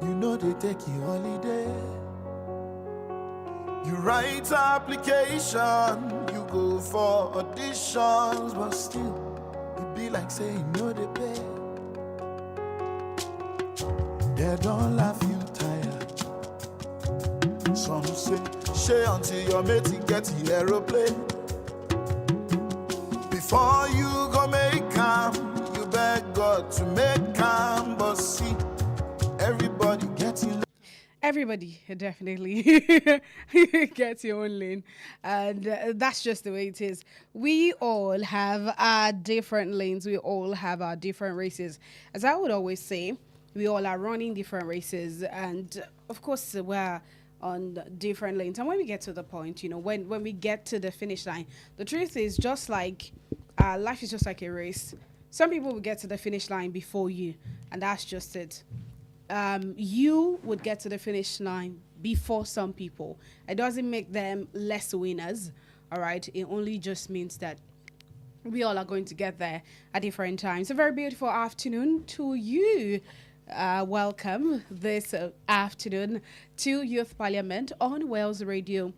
You know they take you holiday. You write application, you go for auditions, but still, it be like saying no they pay. They don't laugh you tired. Some say, share until your mate get the aeroplane. Before you go make calm, you beg God to make calm, but see, everybody getting. Everybody definitely gets your own lane, and that's just the way it is. We all have our different lanes. We all have our different races. As I would always say, we all are running different races, and of course, we're on different lanes. And when we get to the point, when we get to the finish line, the truth is just like life is just like a race. Some people will get to the finish line before you, and that's just it. You would get to the finish line before some people. It doesn't make them less winners, all right? It only just means that we all are going to get there at different times. A very beautiful afternoon to you. Welcome this afternoon to Youth Parliament on Wales Radio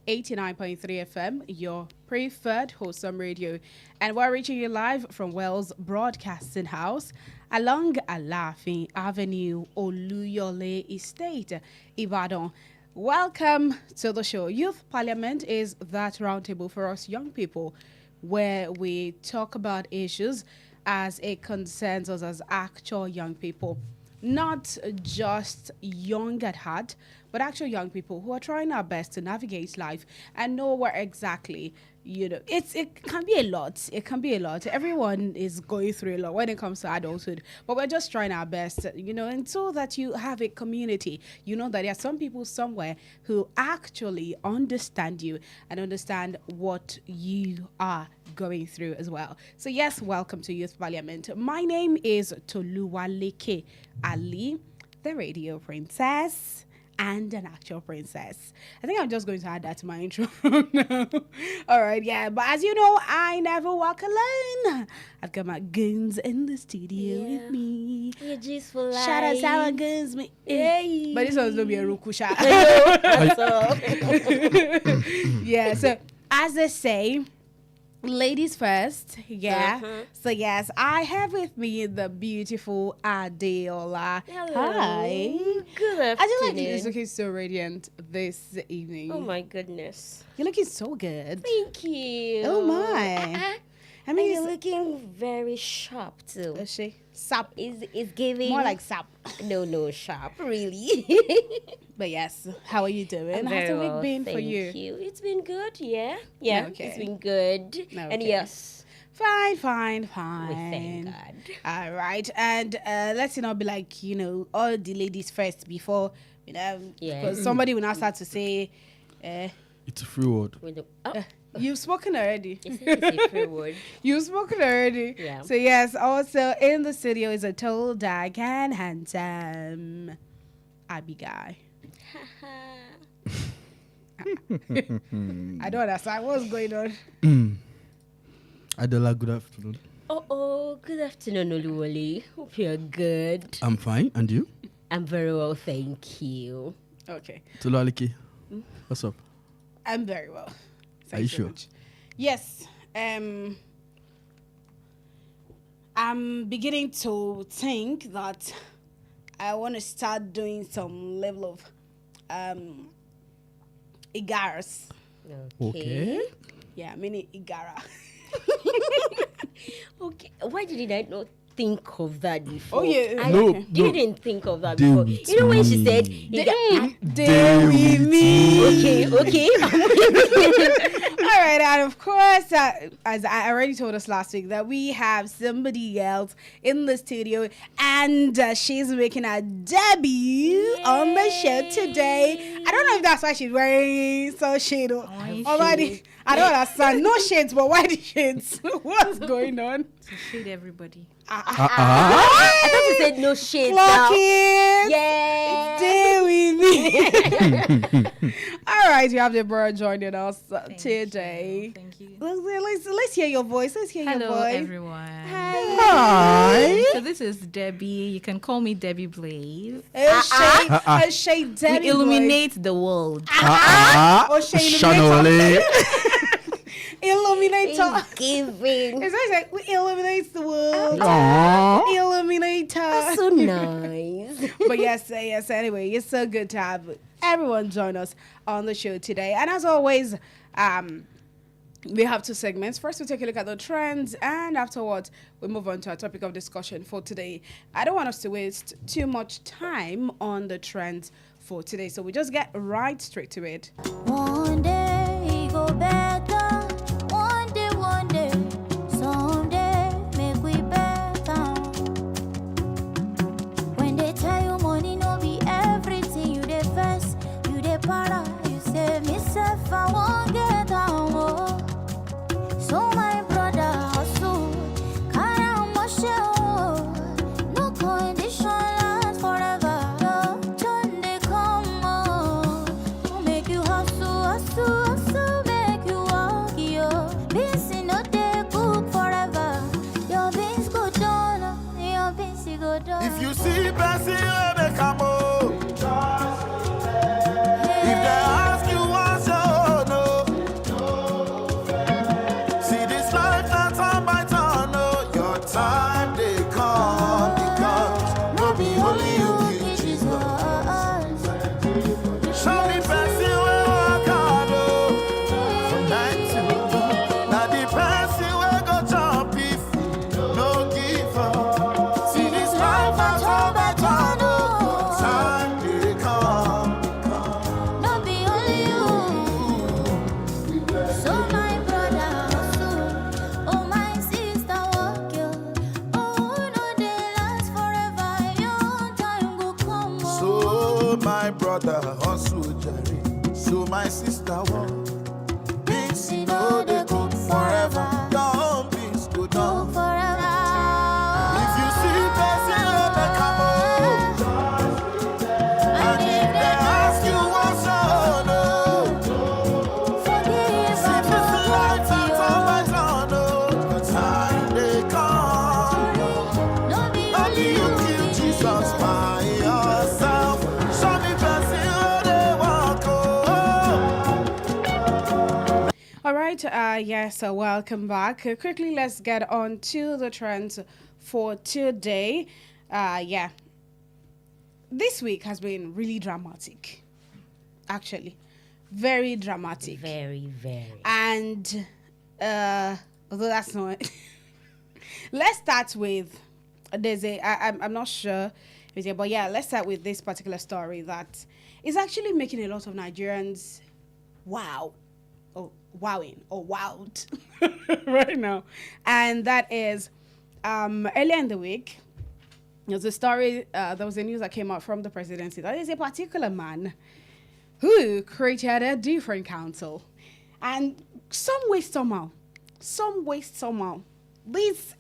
89.3 FM, your preferred wholesome radio. And we're reaching you live from Wales Broadcasting House along Alafin Avenue, Oluyole Estate, Ibadan. Welcome to the show. Youth Parliament is that roundtable for us young people where we talk about issues as a consensus as actual young people. Not just young at heart, but actual young people who are trying our best to navigate life and know where exactly, it can be a lot. It can be a lot. Everyone is going through a lot when it comes to adulthood, but we're just trying our best, and so that you have a community, that there are some people somewhere who actually understand you and understand what you are going through as well. So yes, welcome to Youth Parliament. My name is Toluwaleke Alli, the radio princess and an actual princess. I think I'm just going to add that to my intro from now. All right, yeah. But as you know, I never walk alone. I've got my goons in the studio with me. You're just for life. Shout out to our goons. Hey. But this one's going to be a rukusha. That's all. Yeah, so as they say, ladies first, yeah. So yes, I have with me the beautiful Adeola. Hello. Hi. Good afternoon. I just like you looking so radiant this evening. Oh my goodness. You're looking so good. Thank you. Oh my. I I mean, mean, you're looking very sharp too. is she sap? Is giving More like sap. no sharp really. But yes, how are you doing? I'm How's very the week well, been for thank you? It's been good, yeah. Okay. It's been good. And Okay. yes, Fine. we thank God. All right, and let's not be like all the ladies first before Yeah. because somebody will now start to say, It's a free word. With the, "You've spoken already." it's a free word. You've spoken already. Yeah. So yes, also in the studio is a tall, dark, and handsome Abby guy. I don't understand what's going on. Adela, good afternoon. Good afternoon, Oluwole. Hope you're good. I'm fine. And you? I'm very well, thank you. Okay, Toluwaleke, what's up? I'm very well. Thank Are you so sure? much. Yes. I'm beginning to think that I want to start doing some level of igaras. Okay. Yeah, mini igara. Okay. Why did I not think of that before? Oh, yeah. I No, didn't think of that Deal before. with You know when she me. said, Deal with me. okay. All right, and of course, as I already told us last week, that we have somebody else in the studio, and she's making a debut on the show today. I don't know if that's why she's wearing so shade. Already, I don't understand. No shades, but why the shades? What's going on? To shade everybody. I thought you said no shade. Clock now. it. Yeah. Stay with me. All right, you have Deborah joining us today. Thank you. Let's hear your voice. Let's hear your Hello, voice. everyone. Hi. So this is Debbie. You can call me Debbie Blaze. Shay Debbie We illuminate the world. Or Shay Shanole. Illuminator. Giving. It's always like we illuminate the world. Aww. Illuminator. So nice. But yes. Anyway, it's so good to have everyone join us on the show today. And as always, we have two segments. First, we take a look at the trends, and afterwards, we move on to our topic of discussion for today. I don't want us to waste too much time on the trends for today, so we just get right straight to it. One day it go better. One day, someday make we better. When they tell you money no be everything, you dey vex, you dey para, you say myself I won't get down. Oh. So my brother hustle, no condition lasts forever. Your turn they come on, make you hustle, make you walk. Your beans no dey cook forever. Your beans go down, your beans go down. If you see Bessie, make a move. If they ask you what's your no, see this life not time by time, no. Your time they come because no be only you keep Jesus. Show me Bessie where I got from 9 to now the Bessie where go jump if no give up. See this life not time by time, no. Time they come. No be only you. So my brother hustle, oh my sister walk you. Oh no dey last forever, your time go come. So my brother hustle Jerry, so my sister walk. Beans no they cook forever, down beans go down. Forever. If you see Bessie, make a move. And if they ask you what's your no, Forgive see and this life not time by forget time, no. The time they come. no be How do only you you kill keep Jesus by yourself? Show me Bessie how they walk. All right, so welcome back. Quickly, let's get on to the trends for today. This week has been really dramatic, actually, very dramatic. Very, very. And although that's not, let's start with I'm not sure, but yeah, let's start with this particular story that is actually making a lot of Nigerians wowing or wowed right now. And that is earlier in the week, there's a story, there was a news that came out from the presidency that is a particular man who created a different council. And some way, somehow, this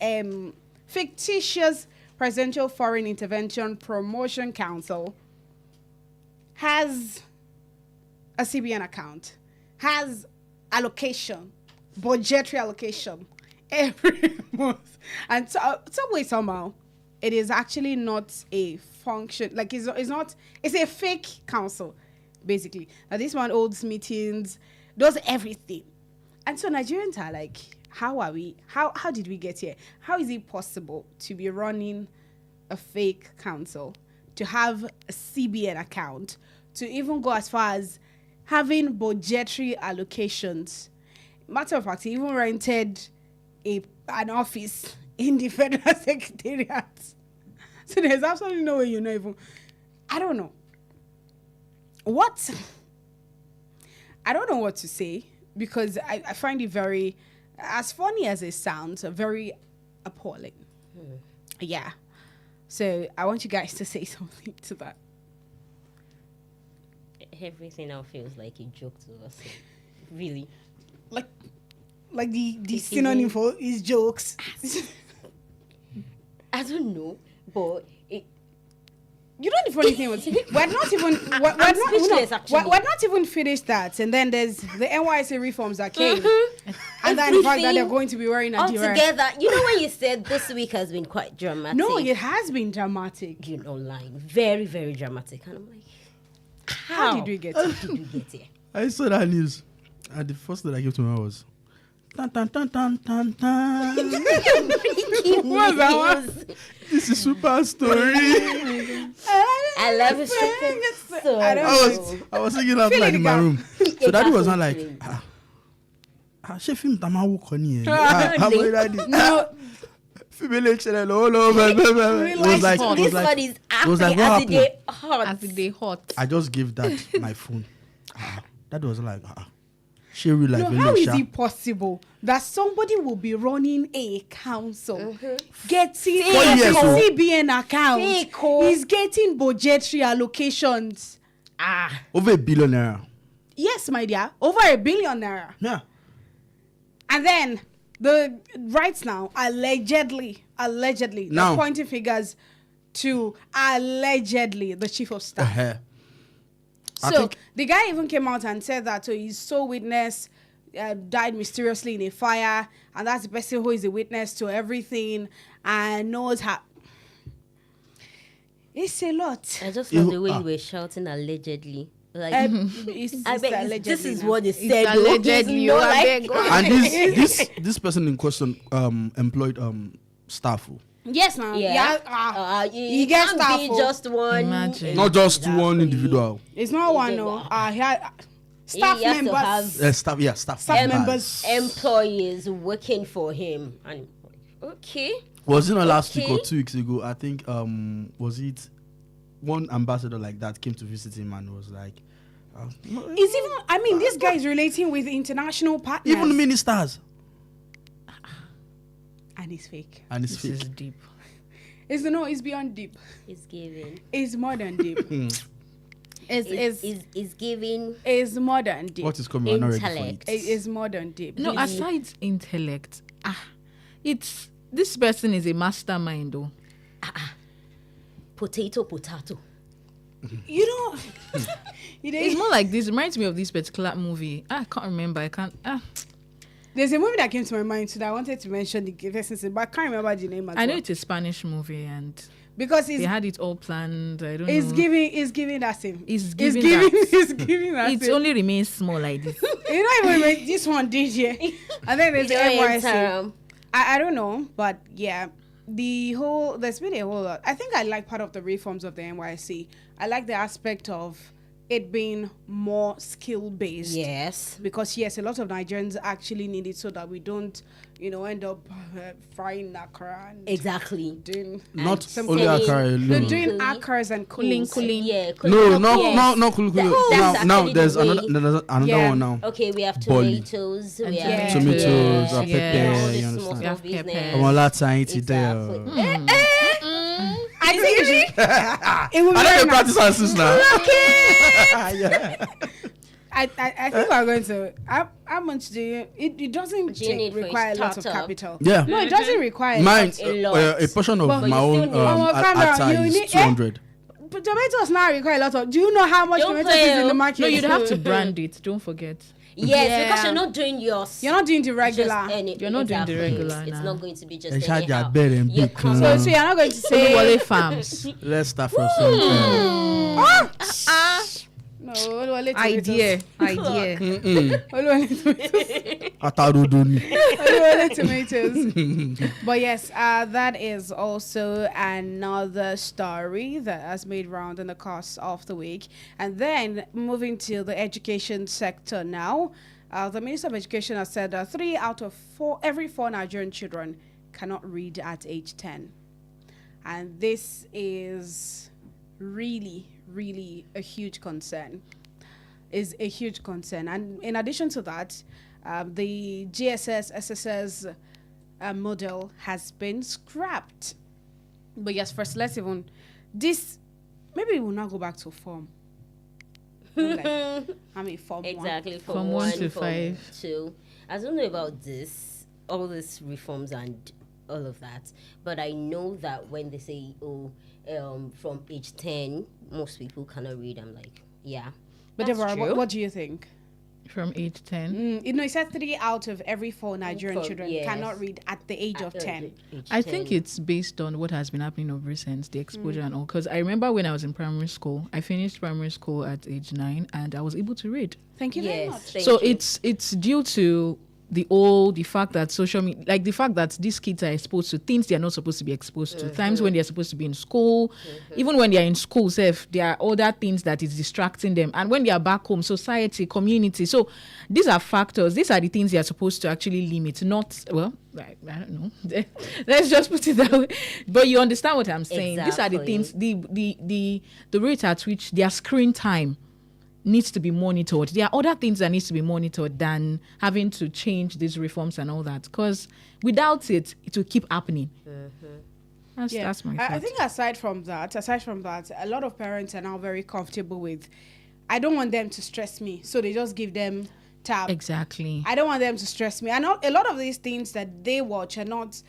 fictitious Presidential Foreign Intervention Promotion Council has a CBN account, has allocation, budgetary allocation every month. And some way, somehow, it is actually not a function, like it's a fake council, basically. Now this one holds meetings, does everything. And so Nigerians are like, how did we get here? How is it possible to be running a fake council, to have a CBN account, to even go as far as having budgetary allocations? Matter of fact, he even rented an office in the Federal Secretariat. So there's absolutely no way even. I don't know what to say, because I find it very, as funny as it sounds, very appalling. Yeah. So I want you guys to say something to that. Everything now feels like a joke to us. Really. Like the synonym for his jokes. I don't know, but You know the funny thing was we're not even speechless, actually. we're not even finished that, and then there's the NYC reforms that came, and then the fact that they're going to be wearing a all together. You know when you said this week has been quite dramatic. No, it has been dramatic. You know, lying, very very dramatic, and I'm like, How did we get here? How did we get here? I saw that news, and the first thing that came to my mind was, tan tan tan tan tan tan. What's that one? This is super story. I love it. So I don't I was singing out Fill loud in in the my gap. room. So daddy was not Exactly. like, she film tamawo koni. I'm ready. No, Female lecturer, it was like, it This was one like, is it was acting like, what as it dey happened? hot. As they hot. I just gave that my phone. That was like, she real life. no, how is it possible that somebody will be running a council, getting 4 years, a oh. CBN account, Fake, oh. is getting budgetary allocations? Over $1 billion. Yes, my dear, over $1 billion. Yeah. And then the right now, allegedly, Now. they're pointing figures to allegedly the chief of staff. I So think- the guy even came out and said that his sole witness died mysteriously in a fire, and that's the person who is a witness to everything and knows how. It's a lot. I just love the way Ah. you were shouting allegedly. Like It's I bet allegedly this is now. what they It's said. allegedly, though. oh, I It's beg, not oh. like- And this person in question employed staff. Yes, now. Yeah. You You get can't staff, be oh. just one. Imagine. Not just Exactly. one individual. It's not one, no. Staff He has to members. have Staff Staff members. employees working for him. And okay. Was it not last week or Okay. 2 weeks ago? I think was it one ambassador like that came to visit him and was like, It's even, I mean, this guy is relating with international partners. even ministers, And it's fake. and it's This is fake. deep. It's beyond deep. It's giving. It's more than deep. Is giving It's more than deep. What is coming? I'm not ready for intellect. it. It's more than deep. No, aside intellect, it's this person is a mastermind though. potato. You know, It's more like this. Reminds me of this particular movie. I can't remember. I can't. there's a movie that came to my mind today. I wanted to mention the person's name, but I can't remember the name. I know it's a Spanish movie and because they had it all planned. I don't it's know. giving that same. It's giving that. It's giving that. It same. only remains small like this. You know, even this one did here. And then there's the NYC. I don't know, but yeah, there's been a whole lot. I think I like part of the reforms of the NYC. I like the aspect of it being more skill based. Yes. Because yes, a lot of Nigerians actually need it so that we don't, end up frying akara and Exactly. doing Not some only cooling. Akara They're alone. doing Cooling. akars and Cooling. cooling. Yeah. No, yes. not Kulu. That's Now actually there's the way. another Yeah. one now. Okay, we have Bolly. tomatoes. And We have tomatoes, Tomatoes, Yeah. pepper, Yeah. all you the understand? small We have business. pepper. I'm a lot trying to Exactly. there. I think it will be I very don't nice. practice answers now. Yeah. I think we're going to. How much do you? It doesn't Do you need for a require a lot of startup? capital. Yeah. No, it doesn't require. Mine, A lot. a portion of But my you own still need- calm down. atta You is need- 200. But tomatoes now require a lot of. Do you know how much Don't tomatoes play, is in the oh. market? No, you'd have to brand it. Don't forget. Yes, Yeah. because you're not doing yours. You're not doing the Just regular. You're not doing the regular, It's nah. not going to be just They charge their anyhow. bed and You're big, constant- So you're not going to say. Toluwaleke Farms. Let's start from something. No, Oluwale tomatoes. Idea. Oluwale tomatoes. Ataruduni. Oluwale tomatoes. But yes, that is also another story that has made round in the course of the week. And then moving to the education sector now, the Minister of Education has said that 3 out of 4, every 4 Nigerian children cannot read at age 10. And this is really a huge concern. And in addition to that, the GSS SSS model has been scrapped. But yes, first let's even this maybe we'll not go back to form. Like, form Exactly. From From 1 1 to from 5. 2. I don't know about all these reforms and all of that. But I know that when they say, oh, from age 10, most people cannot read. I'm like, yeah. But that's Deborah, true. what do you think? From age 10. It said 3 out of every 4 Nigerian children yes. cannot read at the age of 10. Age I 10. think it's based on what has been happening of recent, the exposure and all. Because I remember when I was in primary school, I finished primary school at age 9 and I was able to read. Thank you very Yes, much. thank So you. it's due to the fact that social media, like the fact that these kids are exposed to things they're not supposed to be exposed to. Times when they're supposed to be in school, even when they're in school, there are other things that is distracting them. And when they are back home, society, community. So these are factors. These are the things they are supposed to actually limit. Not I don't know. Let's just put it that way. But you understand what I'm saying. These are the things. The rate at which their screen time needs to be monitored. There are other things that needs to be monitored than having to change these reforms and all that. Because without it, it will keep happening. That's my thought. I think aside from that, a lot of parents are now very comfortable with, I don't want them to stress me, so they just give them tab. Exactly. I don't want them to stress me. And a lot of these things that they watch are not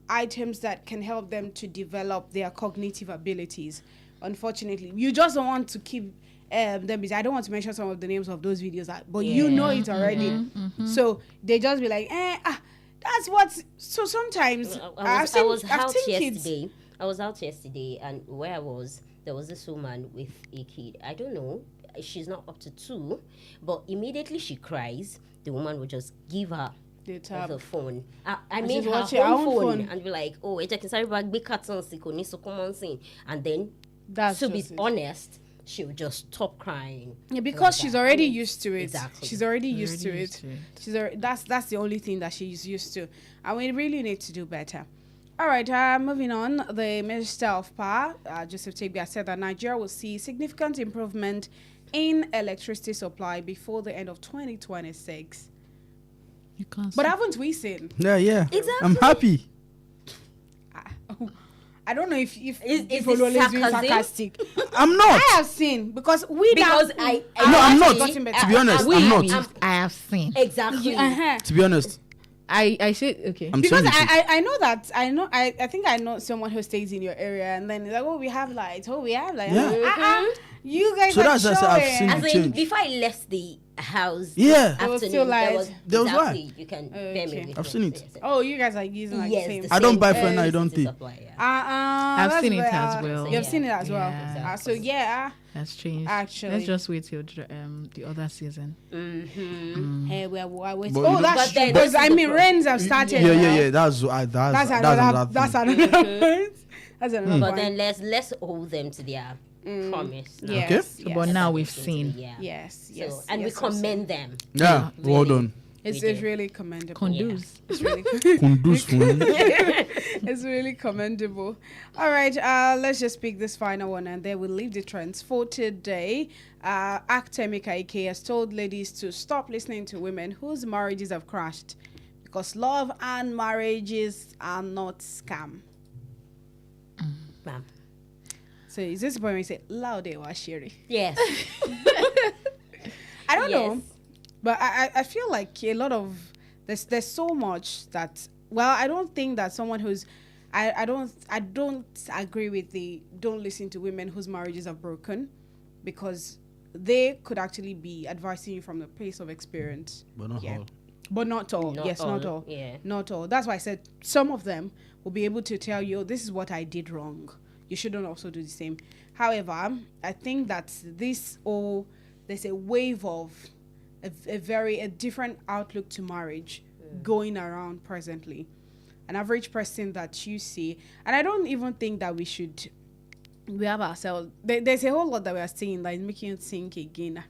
items that can help them to develop their cognitive abilities. Unfortunately, you just don't want to keep them busy. I don't want to mention some of the names of those videos, but you know it already. So they just be like, that's what. So sometimes I was I've out seen yesterday. kids. I was out yesterday, and where I was, there was this woman with a kid. I don't know. She's not up to 2, but immediately she cries, the woman will just give her The tab. the phone. I And mean she's her watching her own own phone, phone. and be like, oh, it's like sorry, but big carton siko ni so come on scene. And then That's to be just it. honest, she would just stop crying. Yeah, because like she's that. already I mean, used to it. Exactly. She's already used to Already it. used to it. That's the only thing that she's used to, and we really need to do better. All right, moving on. The Minister of Power, Joseph Tegbia, said that Nigeria will see significant improvement in electricity supply before the end of 2026. You can't. But haven't we seen? Yeah. Exactly. I'm happy. I don't know if Is Oluwole this is being sarcastic. I'm not. I have seen because we Because now, I No, I'm not. gotten better. To be honest, I'm not. I have seen. Exactly. Uh-huh. To be honest, I said okay. I'm Because saying the truth. I know that I think I know someone who stays in your area, and then it's like, oh, we have lights, Yeah. you guys So are that's why I've showing. seen As the in, change. before I left the house, Yeah. There was afternoon, still light. There was exactly, light. you can bear me with I've me. seen it. Yes, Oh, you guys are using like yes, the same. the I don't same buy for now, I don't electricity think. supply, yeah. I've That's seen it very- as well. You've seen it as well. Yeah. So yeah, That's changed. Actually. Let's just wait till the other season. hey, we're waiting. But Oh, you that's But true. then Because this I is the mean, problem. rains have started. now. Yeah. That's That's another another. That's thing. another point. That's another But point. then let's hold them to their promise. Now. Yes, Okay. yes. But now we've Into the- seen. yeah. Yes, So, yes. and yes, we commend them. Yeah. Well Really. done. It's we it's do. really commendable. Conduce. It's really Kunduz for you. it's really commendable. All right, let's just pick this final one and then we'll leave the trends for today. Actor Emeka Ike has told ladies to stop listening to women whose marriages have crashed because love and marriages are not scam. Ma'am. So is this the point where you say loud or sherry? Yes. I don't know. Yes. But I feel like a lot of there's so much that I don't think that someone who's I don't agree with the don't listen to women whose marriages are broken because they could actually be advising you from the place of experience. But not Yeah. all. But not all. Not Yes, not all, all. yeah. Not all. That's why I said some of them will be able to tell you, this is what I did wrong. You shouldn't also do the same. However, I think that there's a wave of a different outlook to marriage going around presently. An average person that you see, and I don't even think that we have ourselves. There's a whole lot that we are seeing that is making you think again.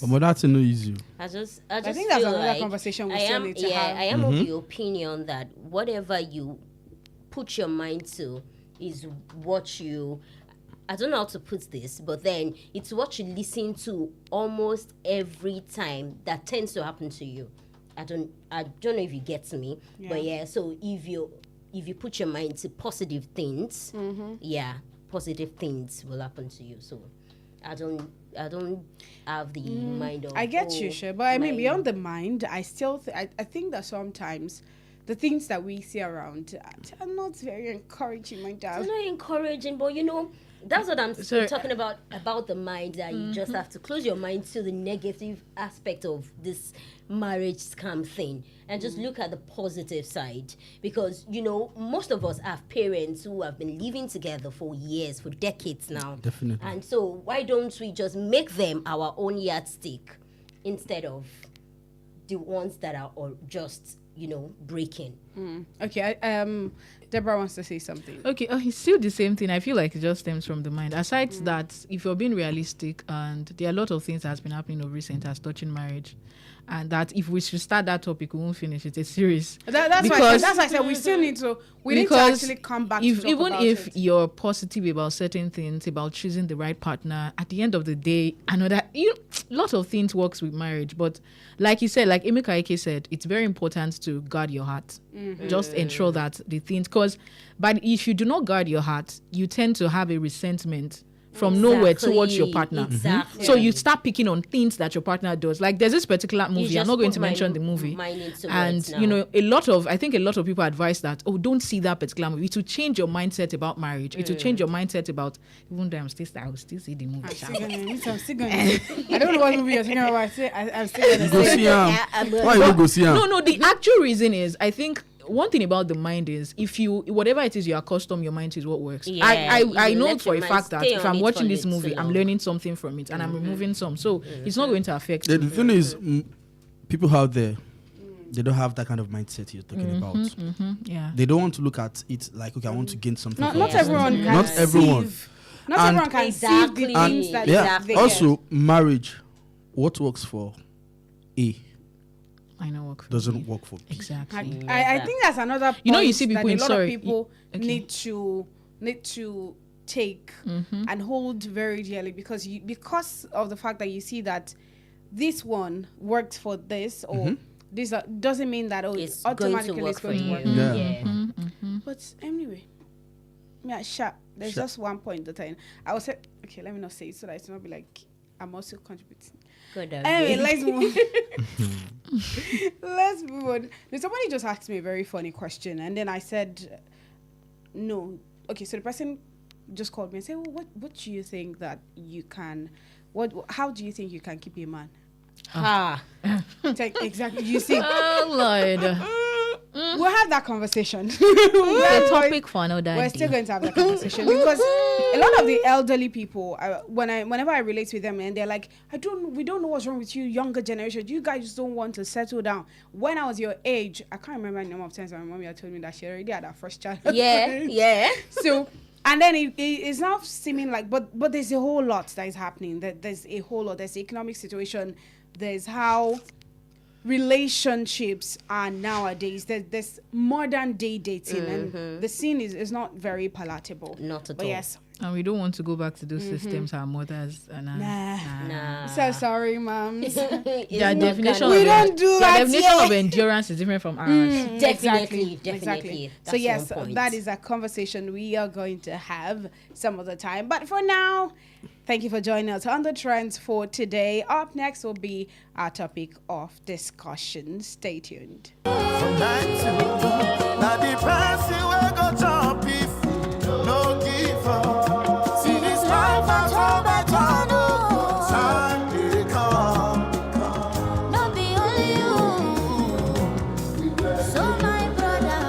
But that's no easy. I just I think that's feel another like conversation we I still am, need to yeah, have. I am of the opinion that whatever you put your mind to is what you. I don't know how to put this, but then it's what you listen to almost every time that tends to happen to you. I don't know if you get me, but yeah. So if you put your mind to positive things, positive things will happen to you. So I don't have the mind of. I get you, oh, sure, but I mean my- beyond the mind, I still I think that sometimes the things that we see around are not very encouraging, my dad. It's not encouraging, but that's what I'm talking about the mind, that you just have to close your mind to the negative aspect of this marriage scam thing and just look at the positive side, because most of us have parents who have been living together for years, for decades now. Definitely. And so why don't we just make them our own yardstick instead of the ones that are just breaking. Okay, Deborah wants to say something. Okay, it's still the same thing. I feel like it just stems from the mind. Aside that, if you're being realistic, and there are a lot of things that has been happening of recent as touching marriage, and that if we should start that topic, we won't finish. It's a series. That's why I said we still need to. We need to actually come back. Even if you're positive about certain things, about choosing the right partner, at the end of the day, lot of things works with marriage. But like you said, like Emeka Ike said, it's very important to guard your heart. Just ensure that the things, but if you do not guard your heart, you tend to have a resentment from nowhere towards your partner. Exactly. So you start picking on things that your partner does. Like there's this particular movie, I'm not going to mention the movie. And I think a lot of people advise that, don't see that particular movie. It will change your mindset about marriage. It will change your mindset about, even though I will still see the movie. I'm still going. I don't know what movie you're talking about. I'm still going to Go see him. Why you go see him? No, the actual reason is, I think, one thing about the mind is, if you, whatever it is you accustomed your mind to, is what works. I know for a fact that if I'm watching this movie, I'm learning something from it, and I'm removing some, so it's not going to affect me. The thing is, people out there, they don't have that kind of mindset you're talking about. Yeah, they don't want to look at it like, okay, I want to gain something. Not everyone can. Not everyone. Not everyone can see the things that they also get. Marriage, what works for A doesn't work for B. Exactly. I think that's another point. You see people that a lot of people need to take and hold very dearly, because of the fact that you see that this one worked for this, or this doesn't mean that it's automatically going to work. Yeah. But anyway, there's just one point that I will say. Okay, let me not say it so that it's not be like I'm also contributing. Anyway, let's move. Let's move on. Somebody just asked me a very funny question, and then I said, no. Okay, so the person just called me and said, well, what do you think that you can? How do you think you can keep a man? Exactly. You see. Oh Lord. We'll have that conversation. The topic for another day. We're still going to have that conversation, because a lot of the elderly people, whenever I relate with them, and they're like, we don't know what's wrong with you, younger generation. You guys don't want to settle down. When I was your age, I can't remember the number of times my mom had told me that she already had her first child. Yeah. So, and then it's now seeming like, but there's a whole lot that is happening. There's a whole lot. There's the economic situation. There's how relationships are nowadays. There's modern day dating, and the scene is not very palatable. Not at but all. Yes. And we don't want to go back to those systems our mothers and Nah. So sorry, moms. Their definition we don't do that. Their definition of endurance is different from ours. Definitely. So yes, that is a conversation we are going to have some other time. But for now, thank you for joining us on the trends for today. Up next will be our topic of discussion. Stay tuned. From 9 to 1, now the person will go jump if no give up. See this life I turn by turn, time will come. Not be only you. So my brother,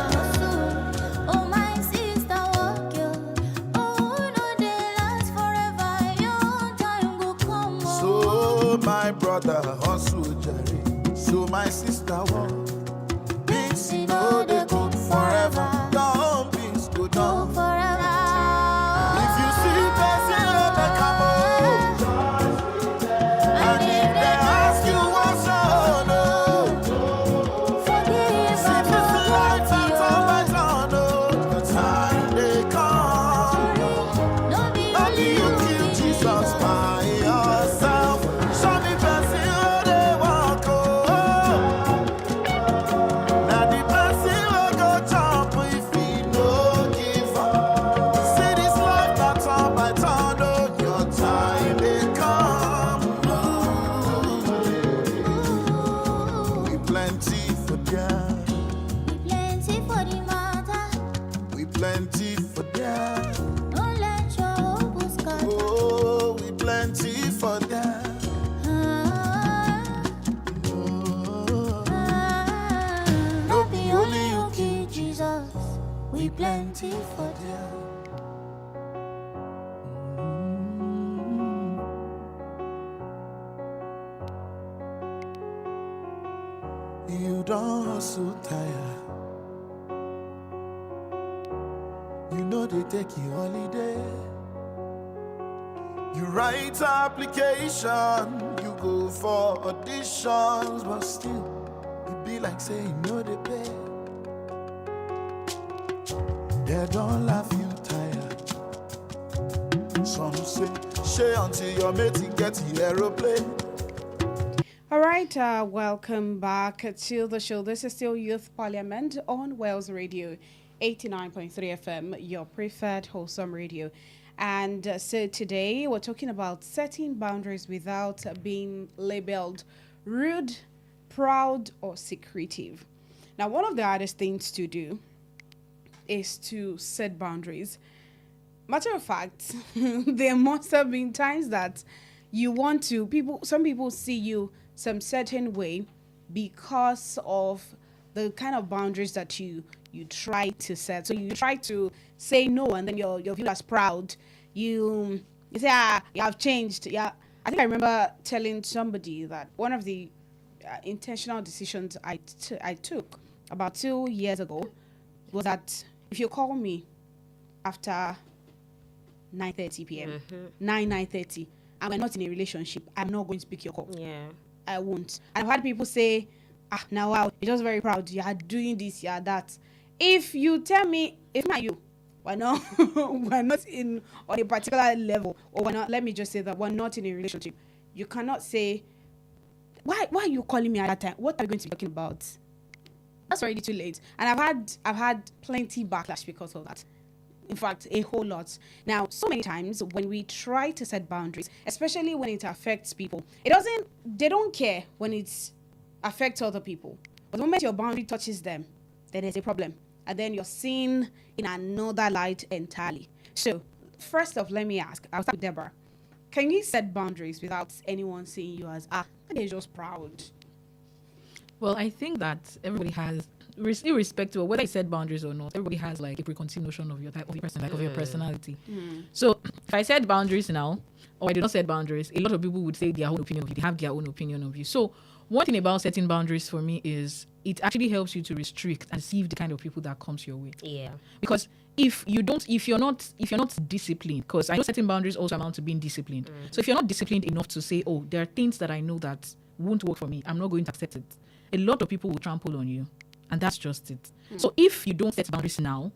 oh my sister, walk you. Oh no, they last forever. Your time will come. So my brother hustle, Jerry. So my sister walk. Beans no they cook forever. Don't beans go down Forever. If you see person let them come home. And if they ask you what's on, Forgive see this life I turn by turn, the time they come. Not be Not only you kill Jesus by yourself. Show me person where they walk, now the person will go jump if he no give up. See this life that turn by turn, your time they come. We plenty for them. for there. Don't let your hopes scatter. Oh, we plenty for there. No be only you keep Jesus. We plenty for there. You don't hustle tire. You know they take you holiday. You write application, you go for auditions, but still, it be like saying no they pay. They don't laugh you tired. Some say, share until your mate get the aeroplane. All right, welcome back to the show. This is still Youth Parliament on Wales Radio 89.3 FM, your preferred wholesome radio. And so today we're talking about setting boundaries without being labeled rude, proud, or secretive. Now, one of the hardest things to do is to set boundaries. Matter of fact, there must have been times that you want to, some people see you some certain way because of the kind of boundaries that you try to set. So you try to say no, and then you're viewed as proud. You say, you have changed. Yeah, I think I remember telling somebody that one of the intentional decisions I took about 2 years ago was that if you call me after 9:30 p.m., 9:30, and we're not in a relationship, I'm not going to pick your call. Yeah. I won't. I've had people say, now wow, you're just very proud. You are doing this, you are that. If you tell me, if not you, we're not, we're not on a particular level, or we're not, let me just say that we're not in a relationship. You cannot say, why are you calling me at that time? What are we going to be talking about? That's already too late. And I've had plenty backlash because of that. In fact, a whole lot. Now, so many times when we try to set boundaries, especially when it affects people, they don't care when it affects other people. But the moment your boundary touches them, then there's a problem. And then you're seen in another light entirely. So, first off, let me ask, I'll start with Deborah. Can you set boundaries without anyone seeing you as, they're just proud? Well, I think that everybody has, irrespective of whether you set boundaries or not, everybody has like a preconceived notion of your type of person, like of your personality. So if I set boundaries now, or I do not set boundaries, a lot of people would say their own opinion of you. They have their own opinion of you. So one thing about setting boundaries for me is it actually helps you to restrict and sieve the kind of people that comes your way. Yeah. Because if you're not disciplined, because I know setting boundaries also amount to being disciplined. So if you're not disciplined enough to say, oh, there are things that I know that won't work for me, I'm not going to accept it, a lot of people will trample on you. And that's just it. So if you don't set boundaries now,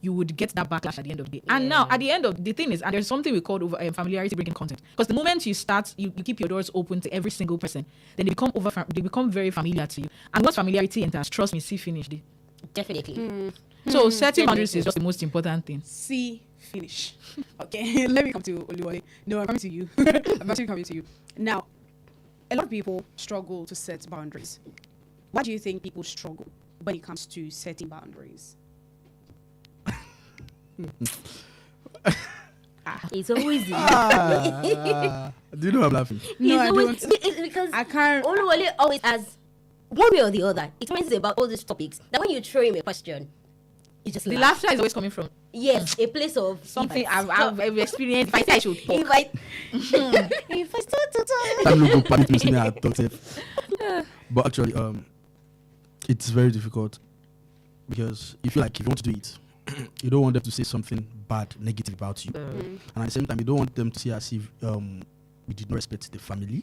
you would get that backlash at the end of the day. And now, at the end of the thing is, and there's something we call familiarity breaking content. Because the moment you start, you keep your doors open to every single person, then they become very familiar to you. And once familiarity enters, trust me, see finished. Definitely. So setting boundaries is just the most important thing. See finish. Okay, let me come to Toluwaleke. No, I'm coming to you. I'm actually coming to you. Now, a lot of people struggle to set boundaries. Why do you think people struggle when it comes to setting boundaries? It's always Do you know I'm laughing? No, I don't. It's because I can't. Oluwole always has one way or the other. It means about all these topics that when you throw him a question, you just The laugh. laughter is always coming from Yes, a place of something if I I've experienced. If I say I should talk, If I if I start to talk. Time no go panic me, say me I talk safe. But actually, it's very difficult because if you want to do it, you don't want them to say something bad, negative about you, and at the same time, you don't want them to see as if we did not respect the family,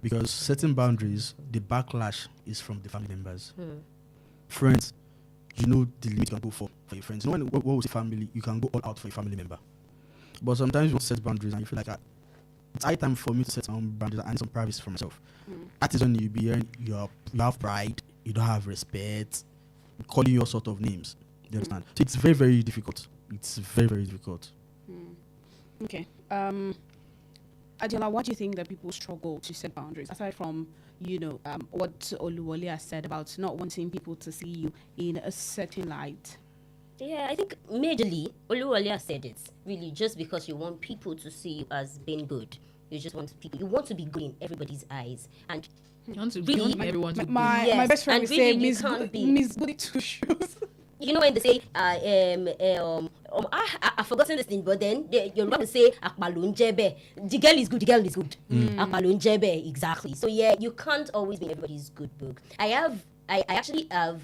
because setting boundaries, the backlash is from the family members, friends. You know the limit you can go for your friends. You know what we say family, you can go all out for a family member. But sometimes you want to set boundaries and you feel like it's high time for me to set my own boundaries and some privacy for myself. That is when you be hearing you have pride, you don't have respect, calling you all sort of names. You understand? So it's very, very difficult. It's very, very difficult. Okay. Adela, what do you think that people struggle to set boundaries aside from what Oluwole has said about not wanting people to see you in a certain light? Yeah, I think majorly, Oluwale has said it. Really, just because you want people to see you as being good. You just want people. You want to be good in everybody's eyes, and You want to Really? be everyone to My Yes, best friend and will really say you Miss can't be. Miss Goody Two Shoes. you know when they say I've forgotten this thing, but then you're going to say Akbalunjebe. The girl is good. The girl is good. Akbalunjebe, exactly. So yeah, you can't always be everybody's good book. I actually have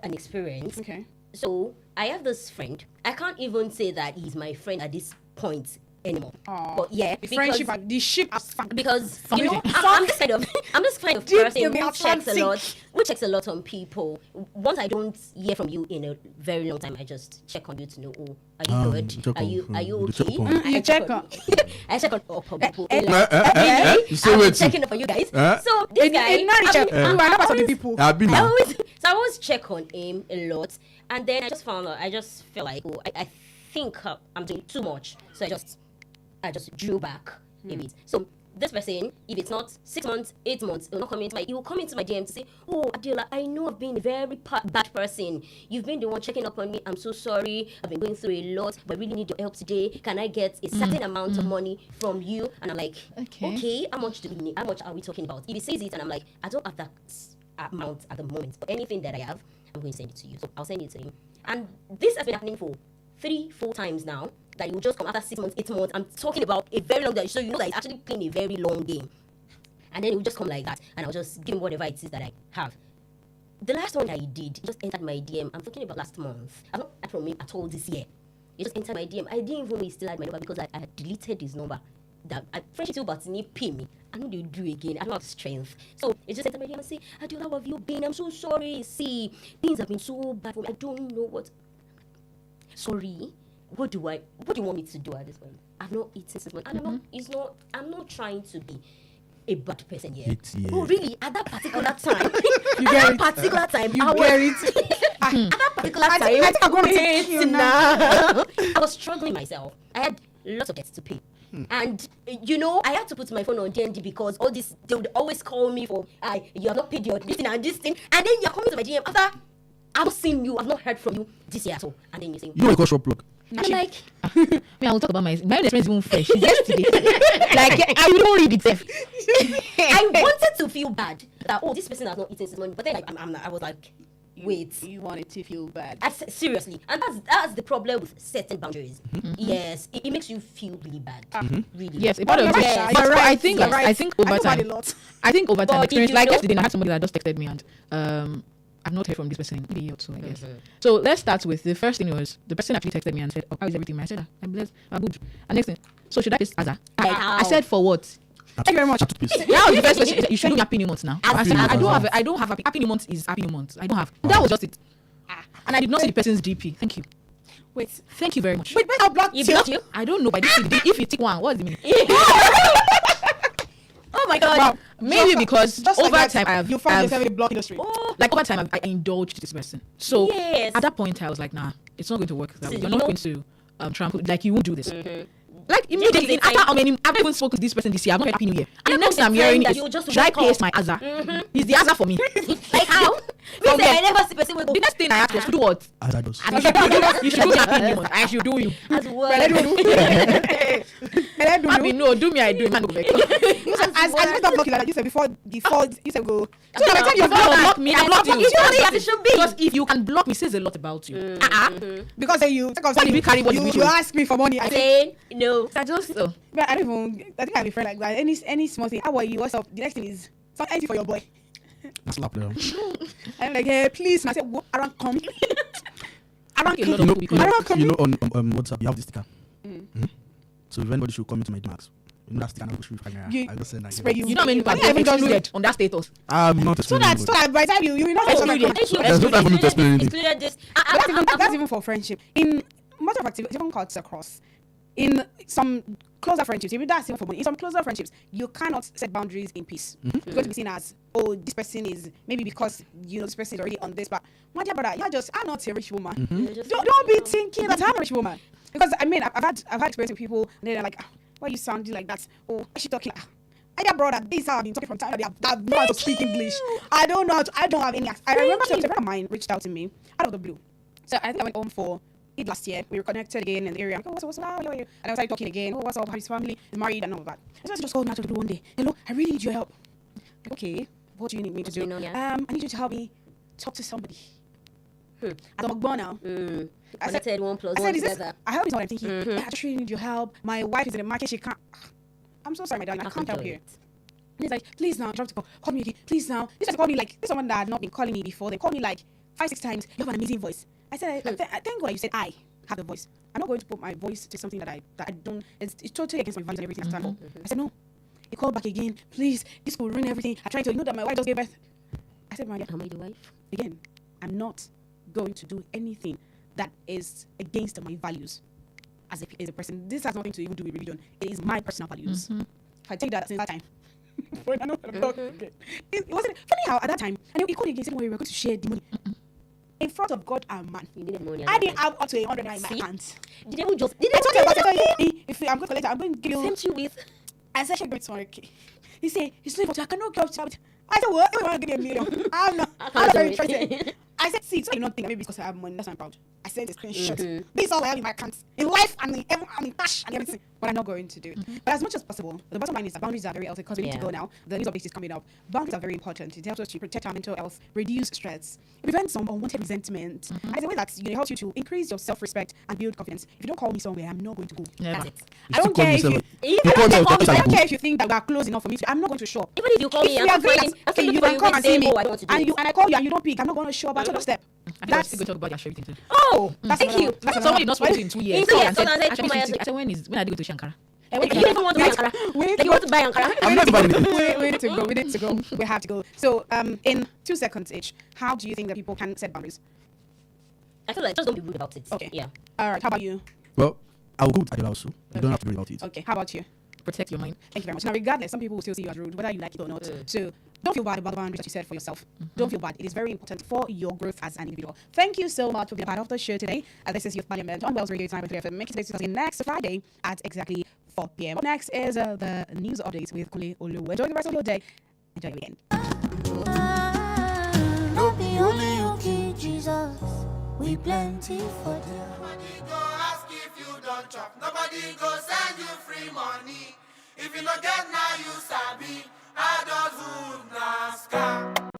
an experience. Okay. So I have this friend. I can't even say that he's my friend at this point anymore. But yeah, The friendship, the ship has sunk. because you know I'm this kind of Deep person in the who checks a Atlantic. lot, on people. Once I don't hear from you in a very long time, I just check on you to know, oh, are you good? check Are on- you you check okay? up on. You I check on. I check on all people. You say I'm wait. checking up on you guys. Eh? So this guy, In check. I You are not part of the always- people. I've been I now. always check on him a lot, and then I just found out. I just feel like, oh, I think I'm doing too much, so I just drew back a bit. So this person, if it's not 6 months, 8 months, he will come into my DM to say, oh, Adiola, I know I've been a very bad person. You've been the one checking up on me. I'm so sorry. I've been going through a lot, but I really need your help today. Can I get a certain amount of money from you? And I'm like, okay, how much do we need? How much are we talking about? If he says it and I'm like, I don't have that amount at the moment, but anything that I have, I'm going to send it to you. So I'll send it to him. And this has been happening for 3-4 times now, that he will just come after 6 months, 8 months. I'm talking about a very long time, so you know that he's actually playing a very long game. And then he will just come like that, and I'll just give him whatever it is that I have. The last one that he did, he just entered my DM. I'm talking about last month. I've not heard from him at all this year. He just entered my DM. I didn't even know he still had my number because I had deleted his number. That friendship still but he pay me. I know they'll do again. I don't have strength. So it just entered my DM and say, Adiola, how have you been? I'm so sorry. See, things have been so bad for me. I don't know what. Sorry, what do you want me to do at this point? I've not eaten since months, and I'm not trying to be a bad person yet. Oh really? At that particular time, You get it. particular time, You I get was, it. at that particular time, I think I'm going to take you now. I was struggling myself. I had lots of debts to pay. And you know, I had to put my phone on DND because all this, they would always call me for you have not paid your this thing and this thing, and then you're coming to my DM after I've not seen you, I've not heard from you this year at all, and then you say, You know, shop plug. I'm like, Me, I will talk about my experience even fresh. It's yesterday. Like I don't read it. Sef. I wanted to feel bad that this person has not eaten since morning, but then I was like, wait. You wanted to feel bad. Seriously, and that's the problem with setting boundaries. Yes, it makes you feel really bad. Really. Yes, a part of You're it. right, But you're right, I think you're right. I think over I know about time, a lot. I think over time But experience. if you Like know- yesterday, I had somebody that just texted me and I've not heard from this person in a year or two, I guess. So let's start with the first thing was the person actually texted me and said, "Oh, how is everything?" I said, "I'm blessed, I'm good." And next thing, so should I face Aza? I said, "For what?" Thank you very much. That was the first question. He said, "You should do Happy New Month now." I said, Happy I don't have Happy New Month is Happy New Month. I don't have. That was just it. And I did not see the person's DP. Thank you. Wait. Thank you very much. Wait, I'll block You you. blocked you? I don't know, but if you take one, what's the meaning? Oh my god. Wow. Maybe because just over like time that, you find yourself in the block industry. like over time I indulged this person. So Yes. at that point I was like, nah, it's not going to work. So You're you not know- going to try and put, like you won't do this. Like immediately Just after how many I've even spoken to this person this year, I've not heard Happy New Year. And the next thing I'm the hearing time is that you just should I wake pay up. my Aza? Is the Aza for me? Like how? From Listen, I there. never see person will go. The next thing I asked was to do what? As I does. And you should do Happy New Month. I should do you. As well. Happy no, do me I do. Man, go back. As you don't block you like that, you said before you said go. So by the time you Before you block block me, I block you. It's only as it should be. Because if you can block me, says a lot about you. because then you take off Why did we carry what you, we you should? ask me for money. I say, Saying no. I just but I don't even. I think I have a friend like that. Any small thing. How are you? What's up? The next thing is some empty for your boy. Slap them. I'm like, hey, please. And I said, around come. Around a lot come. of people Around You know come. on WhatsApp you have this sticker. So if anybody should come into my DMAX, you know that sticker. You- I just send that. spray you. you know how many people I haven't have done excluded on that status. I'm not So that by the time you know Excluded. There's no time for me to explain anything. Excluded this. that's even for friendship. In most of activities, even cuts across. In some closer friendships, even that's even for money. In some closer friendships, you cannot set boundaries in peace. It's going to be seen as, oh, this person is maybe because this person is already on this, but my dear brother, I'm not a rich woman. Don't be thinking that I'm a rich woman. Because I mean, I've had experience with people, and they're like, why you sounding like that? Oh, why is she talking? I got brother, this is how I've been talking from time. I've know how to speak English. I don't know how to, I don't have any accent. I remember a friend of mine reached out to me out of the blue. So I think I went home for it last year. We were connected again in the area. I'm like, oh, what's up? How are you? And I started talking again. Oh, what's up? His family is married and all of that. So I just called me out of the blue one day. Hello, I really need your help. Like, okay, what do you need me to do? going on, yeah? I need you to help me talk to somebody. As I'm born now. I said, Connected 1 plus I 1 said, is this, together. I hope it's what I'm thinking. I just really need your help. My wife is in the market. She can't. I'm so sorry, my darling. I can't help you. And he's like, please now, drop the call. Call me again. Please now. This just called me like, this is someone that had not been calling me before. They called me like 5-6 times. You have an amazing voice. I said, I thank God you said I have a voice. I'm not going to put my voice to something that I don't, it's totally against my values and everything I stand for. I said, no. He called back again. Please, this will ruin everything. I tried to, you know that my wife just gave birth. I said, my dear, Am I the wife? again, I'm not going to do anything that is against my values as a person. This has nothing to even do with religion. It is my personal values. If I take that since that time, when I know what I'm talking, okay. It wasn't funny how at that time, and he called again saying, well, we were going to share the money. In front of God and man. You needed money. I didn't have up to 100 in my account. Did they just... Did I told you about they it. If I'm going to collect it, I'm going to give you... tempt you with... I said, she'll give it to 100K. He said, he's not I cannot give it. I said, what? You want to give me $1 million? I'm not. I'm very interested. I said, see, so you don't think maybe because I have money, that's why I'm proud. I sent a screenshot. This is all I have in my account. In life and in cash and everything. But I'm not going to do it. But as much as possible, the bottom line is that boundaries are very healthy because we need to go now. The news update is coming up. Boundaries are very important. It helps us to protect our mental health, reduce stress, prevent some unwanted resentment. And it's a way that it helps you to increase your self-respect and build confidence. If you don't call me somewhere, I'm not going to go. Never. That's it. I don't care if you... I don't care if you think that we are close enough for me to... I'm not going to show up. Even if you call me, If we I'm agree fine. that, okay, you can come and see me, Oh, I don't want to do and it. you and I call you and you don't pick, I'm not going to show up at your step. I think That's still go talk about your sharing thing. Oh, That's thank another you. one. That's Somebody another not one. spoken in 2 years. In 2 years, And said, someone said, actually, "Come I said, when are they going to Shankara? You don't even want to buy Ankara. Like, you want to buy Ankara? I'm not about it. We need to go. We need to go. We have to go. So, in 2 seconds each, how do you think that people can set boundaries? I feel like just don't be rude about it. Okay. Yeah. All right. How about you? Well, I will go with Adela also. You don't have to worry about it. Okay. How about you? Protect your mind. Thank you very much. Now, regardless, some people will still see you as rude, whether you like it or not. So, don't feel bad about the boundaries that you set for yourself. Don't feel bad. It is very important for your growth as an individual. Thank you so much for being a part of the show today. This is Youth Parliament on Wells Radio 9.3 FM. Make it stay next Friday at exactly 4 p.m. Up next is the news updates with Kule Oluwe. Enjoy the rest of your day. Enjoy your weekend. Not be only you, King Jesus. We plenty for them. Nobody go ask if you don't chop. Nobody go send you free money. If you don't get now, you sabi. I don't do na scam.